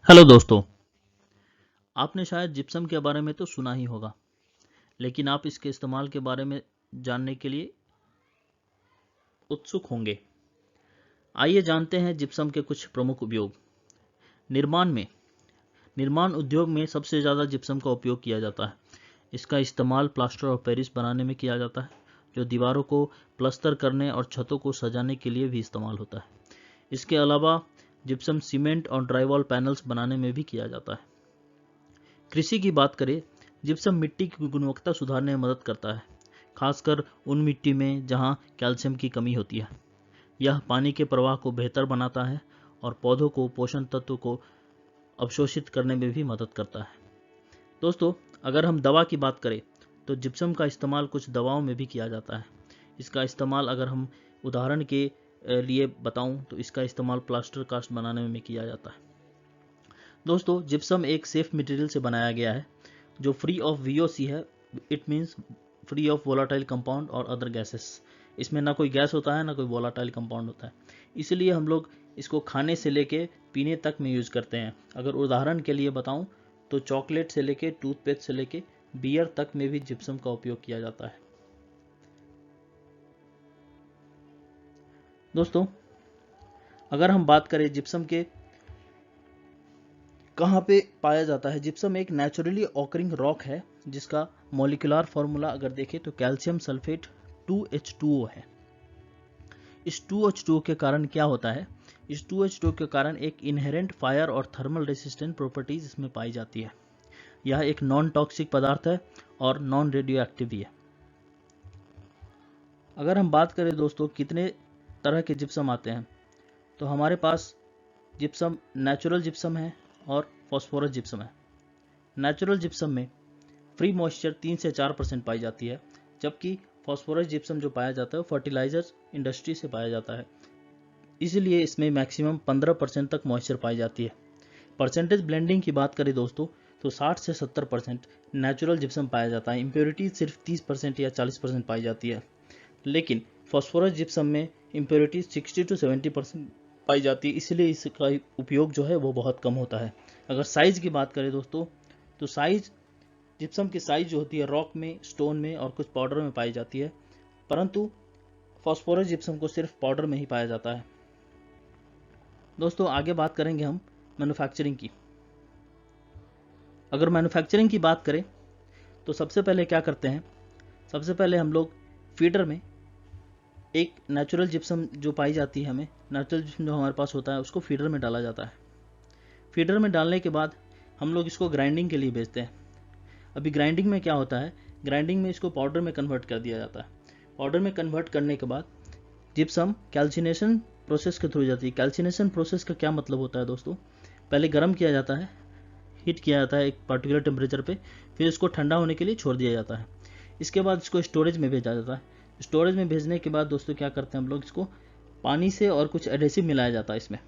Hello दोस्तों, आपने शायद जिप्सम के बारे में तो सुना ही होगा, लेकिन आप इसके इस्तेमाल के बारे में जानने के लिए उत्सुक होंगे। आइए जानते हैं जिप्सम के कुछ प्रमुख उपयोग। निर्माण उद्योग में सबसे ज़्यादा जिप्सम का उपयोग किया जाता है। इसका इस्तेमाल प्लास्टर ऑफ पेरिस बनाने में किया जाता है, जो दीवारों को प्लस्तर करने और छतों को सजाने के लिए भी इस्तेमाल होता है। इसके अलावा जिप्सम सीमेंट और ड्राईवॉल पैनल्स बनाने में भी किया जाता है। कृषि की बात करें, जिप्सम मिट्टी की गुणवत्ता सुधारने में मदद करता है, खासकर उन मिट्टी में जहां कैल्शियम की कमी होती है। यह पानी के प्रवाह को बेहतर बनाता है और पौधों को पोषण तत्व को अवशोषित करने में भी मदद करता है। दोस्तों, अगर हम दवा की बात करें तो जिप्सम का इस्तेमाल कुछ दवाओं में भी किया जाता है। इसका इस्तेमाल अगर हम उदाहरण के लिए बताऊं तो इसका इस्तेमाल प्लास्टर कास्ट बनाने में किया जाता है। दोस्तों, जिप्सम एक सेफ मटेरियल से बनाया गया है जो फ्री ऑफ VOC है। It means free of volatile compound और अदर गैसेस। इसमें ना कोई गैस होता है ना कोई वोलाटाइल कंपाउंड होता है, इसलिए हम लोग इसको खाने से लेके पीने तक में यूज करते हैं। अगर उदाहरण के लिए बताऊं तो चॉकलेट से लेके टूथपेस्ट से लेके बियर तक में भी जिप्सम का उपयोग किया जाता है। दोस्तों, अगर हम बात करें जिप्सम के कहाँ पे पाया जाता है, जिप्सम एक नेचुरली ऑकरिंग रॉक है जिसका मॉलिक्यूलर फॉर्मूला अगर देखें तो कैल्शियम सल्फेट 2H2O है। इस 2H2O के कारण क्या होता है, इस 2H2O के कारण एक इनहेरेंट फायर और थर्मल रेसिस्टेंट प्रॉपर्टीज इसमें पाई जाती है। यह एक नॉन टॉक्सिक पदार्थ है और नॉन रेडियो एक्टिव भी है। अगर हम बात करें दोस्तों कितने तरह के जिप्सम आते हैं, तो हमारे पास जिप्सम नेचुरल जिप्सम है और फॉस्फोरस जिप्सम है। नेचुरल जिप्सम में फ्री मॉइस्चर 3 से 4% पाई जाती है, जबकि फॉस्फोरस जिप्सम जो पाया जाता है वो फर्टिलाइजर इंडस्ट्री से पाया जाता है, इसलिए इसमें मैक्सिमम 15% तक मॉइस्चर पाई जाती है। परसेंटेज ब्लेंडिंग की बात करें दोस्तों तो 60 से 70% नेचुरल जिप्सम पाया जाता है। इम्प्योरिटीज सिर्फ 30% या 40% पाई जाती है, लेकिन फॉस्फोरस जिप्सम में इम्प्योरिटीज 60 to 70% पाई जाती है, इसलिए इसका उपयोग जो है वो बहुत कम होता है। अगर साइज की बात करें दोस्तों तो साइज जिप्सम की साइज जो होती है रॉक में, स्टोन में और कुछ पाउडर में पाई जाती है, परंतु फॉस्फोरस जिप्सम को सिर्फ पाउडर में ही पाया जाता है। दोस्तों, आगे बात करेंगे हम मैन्युफैक्चरिंग की। अगर मैन्युफैक्चरिंग की बात करें तो सबसे पहले क्या करते हैं, सबसे पहले हम लोग फीडर में एक नेचुरल जिप्सम जो पाई जाती है, हमें नेचुरल जिप्सम जो हमारे पास होता है उसको फीडर में डाला जाता है। फीडर में डालने के बाद हम लोग इसको ग्राइंडिंग के लिए भेजते हैं। अभी ग्राइंडिंग में क्या होता है, ग्राइंडिंग में इसको पाउडर में कन्वर्ट कर दिया जाता है। पाउडर में कन्वर्ट करने के बाद जिप्सम कैल्सिनेशन प्रोसेस के थ्रू जाती है। कैल्सिनेशन प्रोसेस का क्या मतलब होता है दोस्तों, पहले गर्म किया जाता है, हीट किया जाता है एक पर्टिकुलर टेम्परेचर पे, फिर इसको ठंडा होने के लिए छोड़ दिया जाता है। इसके बाद इसको स्टोरेज में भेजा जाता है। स्टोरेज में भेजने के बाद दोस्तों क्या करते हैं हम लोग, इसको पानी से और कुछ एडेसिव मिलाया जाता है। इसमें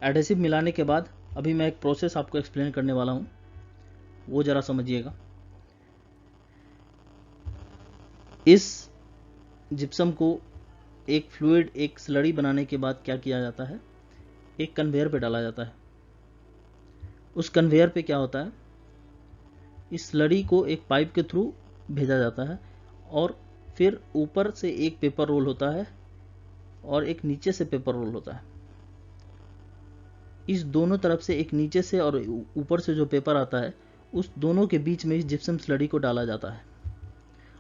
एडेसिव मिलाने के बाद अभी मैं एक प्रोसेस आपको एक्सप्लेन करने वाला हूँ, वो जरा समझिएगा। इस जिप्सम को एक फ्लूइड, एक स्लरी बनाने के बाद क्या किया जाता है, एक कन्वेयर पे डाला जाता है। उस कन्वेयर पे क्या होता है, इस स्लरी को एक पाइप के थ्रू भेजा जाता है और फिर ऊपर से एक पेपर रोल होता है और एक नीचे से पेपर रोल होता है। इस दोनों तरफ से, एक नीचे से और ऊपर से जो पेपर आता है, उस दोनों के बीच में इस जिप्सम स्लरी को डाला जाता है।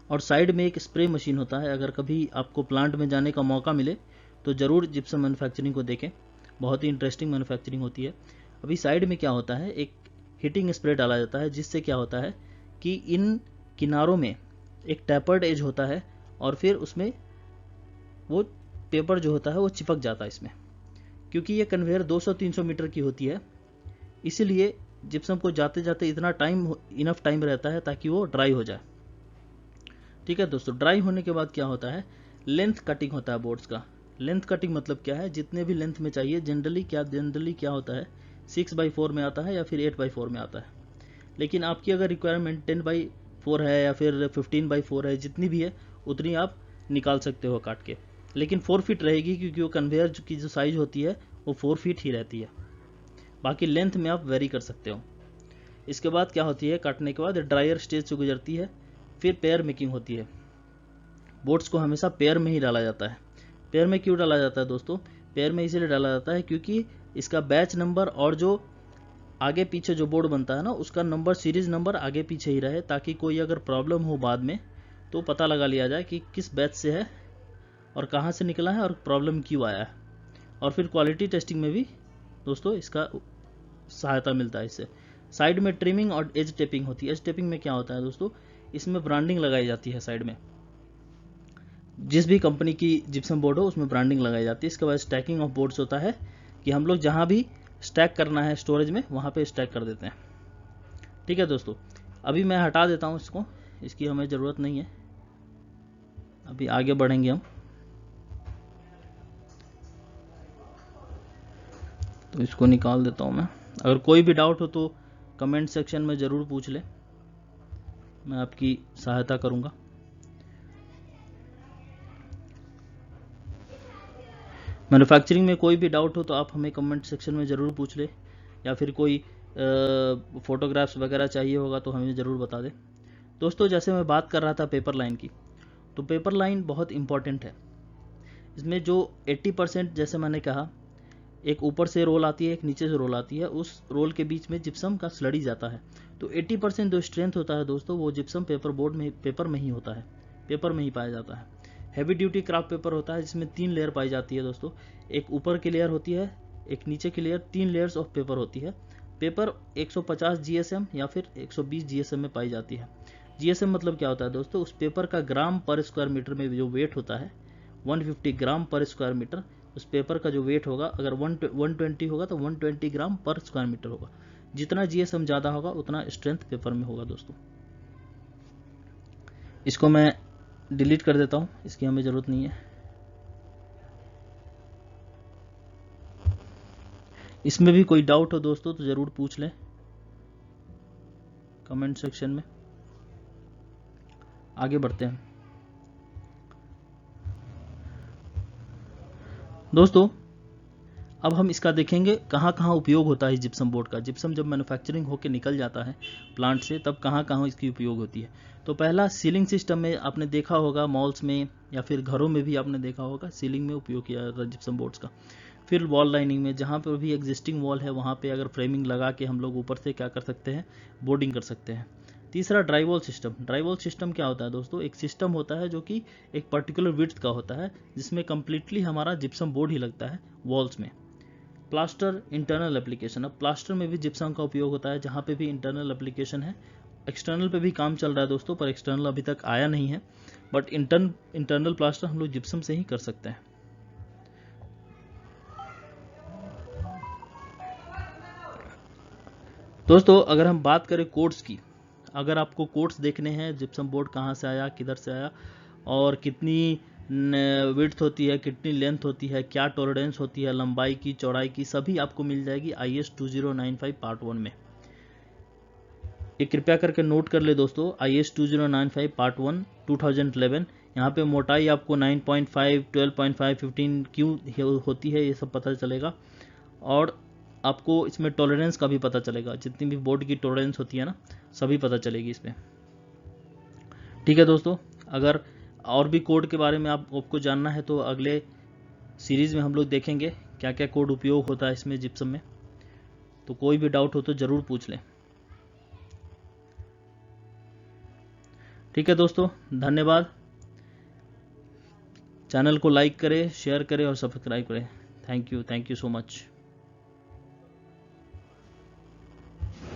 और साइड में एक स्प्रे मशीन होता है। अगर कभी आपको प्लांट में जाने का मौका मिले तो ज़रूर जिप्सम मैन्युफैक्चरिंग को देखें, बहुत ही इंटरेस्टिंग मैन्युफैक्चरिंग होती है। अभी साइड में क्या होता है, एक हीटिंग स्प्रे डाला जाता है, जिससे क्या होता है कि इन किनारों में एक टैपर्ड एज होता है और फिर उसमें वो पेपर जो होता है वो चिपक जाता है इसमें। क्योंकि ये कन्वेयर 200-300 मीटर की होती है, इसीलिए जिप्सम को जाते जाते इतना टाइम, इनफ टाइम रहता है ताकि वो ड्राई हो जाए। ठीक है दोस्तों, ड्राई होने के बाद क्या होता है, लेंथ कटिंग होता है बोर्ड्स का। लेंथ कटिंग मतलब क्या है, जितने भी लेंथ में चाहिए, जनरली क्या होता है 6x4 में आता है या फिर 8x4 में आता है। लेकिन आपकी अगर रिक्वायरमेंट 10x4 है या फिर 15x4 है, जितनी भी है उतनी आप निकाल सकते हो काट के, लेकिन 4 फीट रहेगी, क्योंकि वो कन्वेयर की जो साइज होती है वो 4 फीट ही रहती है। बाकी लेंथ में आप वेरी कर सकते हो। इसके बाद क्या होती है, काटने के बाद ड्रायर स्टेज से गुजरती है, फिर पेयर मेकिंग होती है। बोर्ड्स को हमेशा पेयर में ही डाला जाता है। पेयर में क्यों डाला जाता है दोस्तों? पेयर में इसलिए डाला जाता है क्योंकि इसका बैच नंबर और जो आगे पीछे जो बोर्ड बनता है ना, उसका नंबर, सीरीज नंबर आगे पीछे ही रहे, ताकि कोई अगर प्रॉब्लम हो बाद में तो पता लगा लिया जाए कि किस बैच से है और कहाँ से निकला है और प्रॉब्लम क्यों आया है। और फिर क्वालिटी टेस्टिंग में भी दोस्तों इसका सहायता मिलता है इससे। साइड में ट्रिमिंग और एज टेपिंग होती है। एज टेपिंग में क्या होता है दोस्तों, इसमें ब्रांडिंग लगाई जाती है साइड में। जिस भी कंपनी की जिप्सम बोर्ड हो उसमें ब्रांडिंग लगाई जाती है। इसके बाद स्टैकिंग ऑफ बोर्ड्स होता है कि हम लोग जहाँ भी स्टैक करना है स्टोरेज में, वहाँ पे स्टैक कर देते हैं। ठीक है दोस्तों, अभी मैं हटा देता हूँ इसको, इसकी हमें ज़रूरत नहीं है। अभी आगे बढ़ेंगे हम, तो इसको निकाल देता हूँ मैं। अगर कोई भी डाउट हो तो कमेंट सेक्शन में ज़रूर पूछ ले, मैं आपकी सहायता करूँगा। मैन्युफैक्चरिंग में कोई भी डाउट हो तो आप हमें कमेंट सेक्शन में ज़रूर पूछ ले, या फिर कोई फ़ोटोग्राफ्स वगैरह चाहिए होगा तो हमें ज़रूर बता दें। दोस्तों, जैसे मैं बात कर रहा था पेपर लाइन की, तो पेपर लाइन बहुत इम्पॉर्टेंट है। इसमें जो 80% जैसे मैंने कहा, एक ऊपर से रोल आती है, एक नीचे से रोल आती है, उस रोल के बीच में जिप्सम का स्लरी जाता है। तो 80% जो स्ट्रेंथ होता है दोस्तों, वो जिप्सम पेपर बोर्ड में, पेपर में ही होता है, पेपर में ही पाया जाता है। हैवी ड्यूटी क्राफ्ट पेपर होता है जिसमें 3 लेयर पाई जाती है दोस्तों। एक ऊपर की लेयर होती है, एक नीचे की लेयर, 3 लेयर्स ऑफ पेपर होती है। पेपर 150 GSM या फिर 120 GSM में पाई जाती है। GSM मतलब क्या होता है दोस्तों, उस पेपर का ग्राम पर स्क्वायर मीटर में जो वेट होता है, 150 ग्राम पर स्क्वायर मीटर, उस पेपर का जो वेट होगा, अगर 120 होगा तो 120 ग्राम पर स्क्वायर मीटर होगा। जितना GSM ज़्यादा होगा उतना स्ट्रेंथ पेपर में होगा दोस्तों। इसको मैं डिलीट कर देता हूँ, इसकी हमें ज़रूरत नहीं है। इसमें भी कोई डाउट हो दोस्तों तो ज़रूर पूछ लें कमेंट सेक्शन में। आगे बढ़ते हैं दोस्तों। अब हम इसका देखेंगे कहाँ कहाँ उपयोग होता है जिप्सम बोर्ड का। जिप्सम जब मैन्युफैक्चरिंग होकर निकल जाता है प्लांट से, तब कहाँ कहाँ इसकी उपयोग होती है। तो पहला, सीलिंग सिस्टम में आपने देखा होगा, मॉल्स में या फिर घरों में भी आपने देखा होगा, सीलिंग में उपयोग किया जाता है जिप्सम बोर्ड्स का। फिर वॉल लाइनिंग में, जहाँ पर भी एग्जिस्टिंग वॉल है वहाँ पे अगर फ्रेमिंग लगा के हम लोग ऊपर से क्या कर सकते हैं, बोर्डिंग कर सकते हैं। तीसरा, ड्राईवॉल सिस्टम। ड्राईवॉल सिस्टम क्या होता है दोस्तों, एक सिस्टम होता है जो कि एक पर्टिकुलर विड्थ का होता है, जिसमें कंप्लीटली हमारा जिप्सम बोर्ड ही लगता है वॉल्स में। Plaster, internal application. अब प्लास्टर में भी जिप्सम का उपयोग होता है, जहाँ पे भी इंटरनल एप्लीकेशन है। एक्सटर्नल पे भी काम चल रहा है दोस्तों, पर एक्सटर्नल अभी तक आया नहीं है, बट इंटरनल प्लास्टर हम लोग जिप्सम से ही कर सकते हैं। दोस्तों, अगर हम बात करें कोड्स की, अगर आपको कोड्स देखने हैं, जिप्सम बोर्ड कहाँ से आया, किधर से आया, और कितनी विड्थ होती है, कितनी लेंथ होती है, क्या टॉलरेंस होती है, लंबाई की, चौड़ाई की, सभी आपको मिल जाएगी IS 2095 पार्ट 1 में। ये कृपया करके नोट कर ले दोस्तों, IS 2095 पार्ट 1 2011। यहाँ पे मोटाई आपको 9.5, 12.5, 15 क्यों होती है ये सब पता चलेगा, और आपको इसमें टॉलरेंस का भी पता चलेगा, जितनी भी बोर्ड की टॉलरेंस होती है ना, सभी पता चलेगी इसमें। ठीक है दोस्तों, अगर और भी कोड के बारे में आपको जानना है तो अगले सीरीज़ में हम लोग देखेंगे क्या क्या कोड उपयोग होता है इसमें जिप्सम में। तो कोई भी डाउट हो तो ज़रूर पूछ लें। ठीक है दोस्तों, धन्यवाद। चैनल को लाइक करें, शेयर करें और सब्सक्राइब करें। Thank you so much.